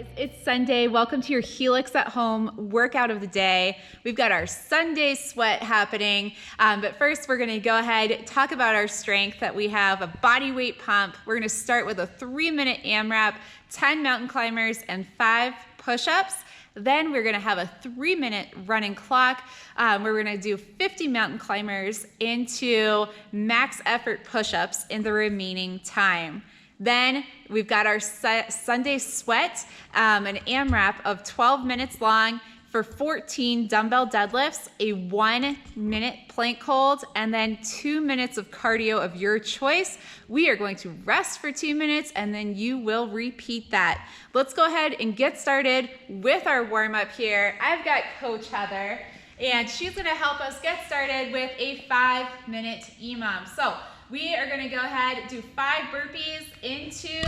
Guys, it's Sunday. Welcome to your Helix at Home workout of the day. We've got our Sunday sweat happening, but first we're going to go ahead and talk about our strength that we have a body weight pump. We're going to start with a 3-minute AMRAP, 10 mountain climbers, and 5 push-ups. Then we're going to have a 3-minute running clock where we're going to do 50 mountain climbers into max effort push-ups in the remaining time. Then we've got our Sunday sweat, an AMRAP of 12 minutes long for 14 dumbbell deadlifts, a 1-minute plank hold, and then 2 minutes of cardio of your choice. We are going to rest for 2 minutes and then you will repeat that. Let's go ahead and get started with our warm-up here. I've got Coach Heather and she's gonna help us get started with a 5-minute EMOM. So we are gonna go ahead and do 5 burpees into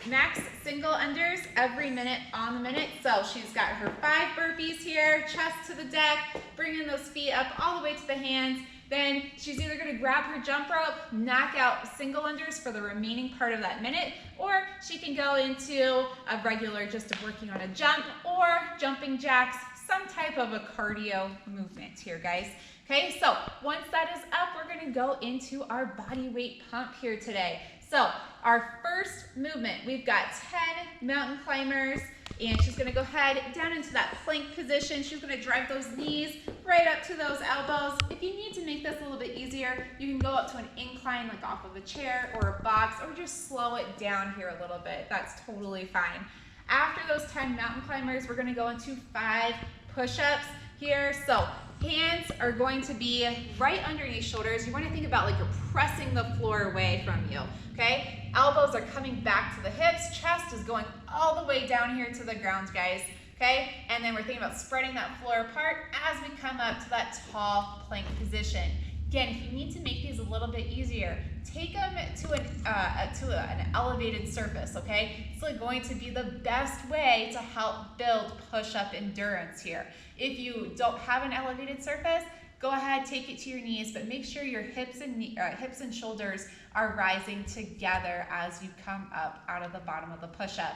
max single unders every minute on the minute. So she's got her 5 burpees here, chest to the deck, bringing those feet up all the way to the hands. Then she's either gonna grab her jump rope, knock out single unders for the remaining part of that minute, or she can go into a regular just working on a jump or jumping jacks, some type of a cardio movement here, guys. Okay, so once that is up, we're gonna go into our body weight pump here today. So our first movement, we've got 10 mountain climbers, and she's gonna go ahead down into that plank position. She's gonna drive those knees right up to those elbows. If you need to make this a little bit easier, you can go up to an incline like off of a chair or a box, or just slow it down here a little bit. That's totally fine. After those 10 mountain climbers, we're gonna go into 5 push-ups here. So hands are going to be right underneath shoulders. You want to think about like you're pressing the floor away from you, okay? Elbows are coming back to the hips. Chest is going all the way down here to the ground, guys, okay? And then we're thinking about spreading that floor apart as we come up to that tall plank position. Again, if you need to make these a little bit easier, take them to an elevated surface, okay? It's going to be the best way to help build push-up endurance here. If you don't have an elevated surface, go ahead, take it to your knees, but make sure your hips and shoulders are rising together as you come up out of the bottom of the push-up.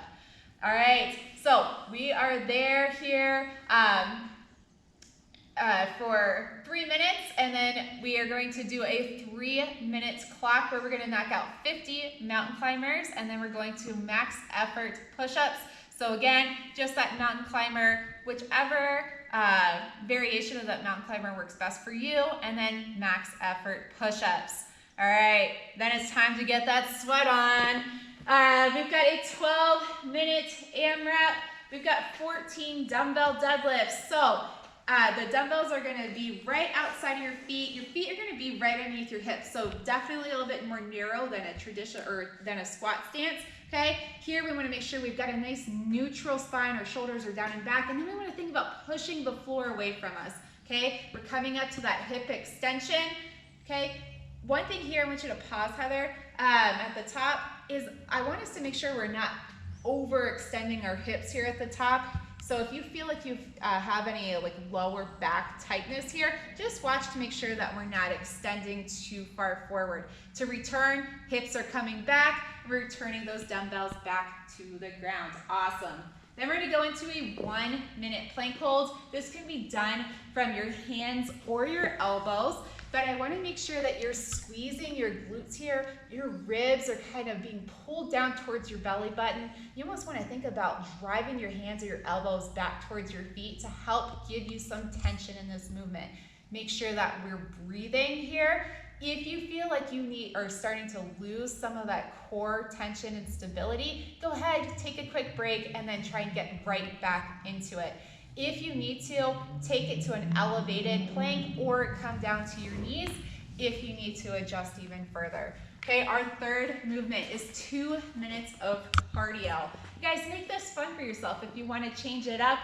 All right, so we are there here. For 3 minutes, and then we are going to do a 3-minute clock where we're going to knock out 50 mountain climbers, and then we're going to max effort push-ups. So again, just that mountain climber, whichever variation of that mountain climber works best for you, and then max effort push-ups. All right, then it's time to get that sweat on. We've got a 12-minute AMRAP. We've got 14 dumbbell deadlifts. So the dumbbells are going to be right outside of your feet. Your feet are going to be right underneath your hips. So definitely a little bit more narrow than a traditional or than a squat stance. Okay. Here we want to make sure we've got a nice neutral spine. Our shoulders are down and back, and then we want to think about pushing the floor away from us. Okay. We're coming up to that hip extension. Okay. One thing here, I want you to pause, Heather, at the top is I want us to make sure we're not overextending our hips here at the top. So if you feel like you have any like lower back tightness here, just watch to make sure that we're not extending too far forward. To return, hips are coming back, we're returning those dumbbells back to the ground. Awesome. Then we're gonna go into a 1-minute plank hold. This can be done from your hands or your elbows, but I wanna make sure that you're squeezing your glutes here. Your ribs are kind of being pulled down towards your belly button. You almost wanna think about driving your hands or your elbows back towards your feet to help give you some tension in this movement. Make sure that we're breathing here. If you feel like you are starting to lose some of that core tension and stability, go ahead, take a quick break, and then try and get right back into it. If you need to, take it to an elevated plank or come down to your knees if you need to adjust even further. Okay, our third movement is 2 minutes of cardio. You guys, make this fun for yourself. If you want to change it up,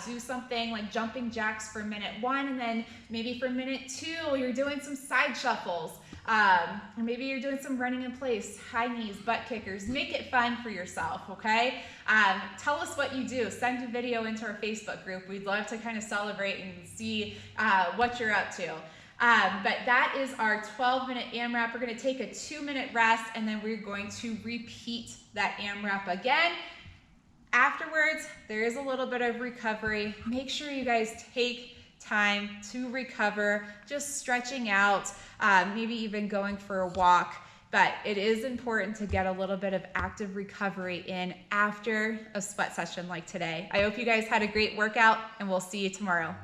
do something like jumping jacks for minute 1, and then maybe for minute 2, you're doing some side shuffles. Or maybe you're doing some running in place, high knees, butt kickers. Make it fun for yourself, okay? Tell us what you do. Send a video into our Facebook group. We'd love to kind of celebrate and see what you're up to. But that is our 12-minute AMRAP. We're going to take a 2-minute rest, and then we're going to repeat that AMRAP again. afterwards, there is a little bit of recovery. Make sure you guys take time to recover, just stretching out, maybe even going for a walk. But it is important to get a little bit of active recovery in after a sweat session like today. I hope you guys had a great workout, and we'll see you tomorrow.